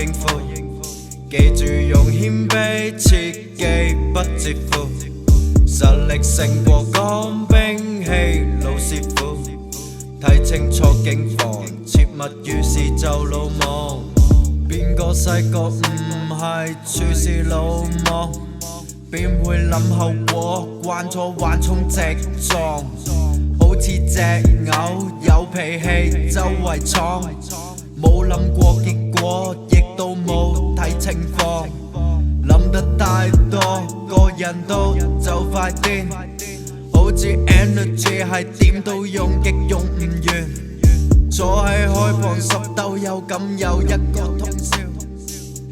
應付，記住用謙卑，切記不折負。實力勝過講兵器，老師傅睇清楚警防，切勿遇事就魯莽。邊個細個唔係處事魯莽？邊會諗後果？慣咗橫衝直撞，好似隻牛有脾氣周圍闖，冇諗過結果，亦都冇睇情況。諗得太多，個人都就快癲，好似 energy 係點都用極用唔完。坐喺海旁10兜有咁有一個通宵，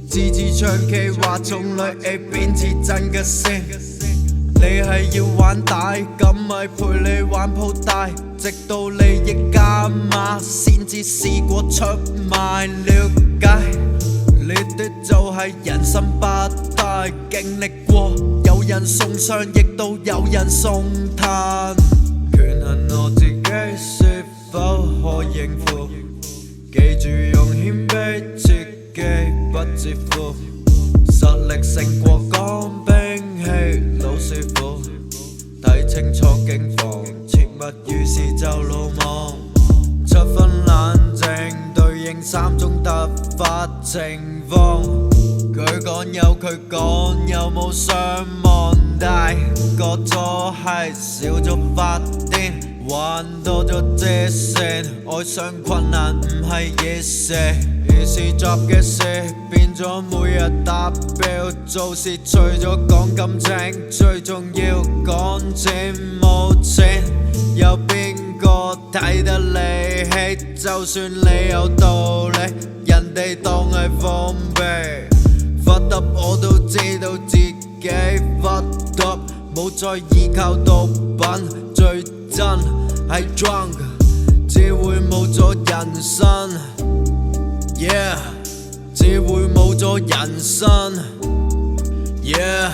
次次唱 K 話中女 A 邊次真嘅先？你係要玩大，咁咪陪你玩鋪大，直到利益加碼先至試過出賣。了解呢啲就係人生百態，經歷過有人送上，亦都有人送炭。權衡我自己是否可應付，記住用謙卑，切記不折負。實力勝過講兵器，老師傅睇清楚警防，切勿遇事就魯莽。7分冷靜對應3種突發情況，佢講有佢講，有冇上網？大個咗係少咗發癲，玩多咗借線，愛上困難唔係嘢事，而是作嘅事變咗每日達標。做事除咗講感情，最重要講錢。冇錢有邊個睇得你起？就算你有道理，人哋當係放屁。Fucked up 我都知道自己 fucked up， 冇再依靠毒品，最真係 drunk， 只會冇咗人生。Yeah， 只會冇咗人生。Yeah。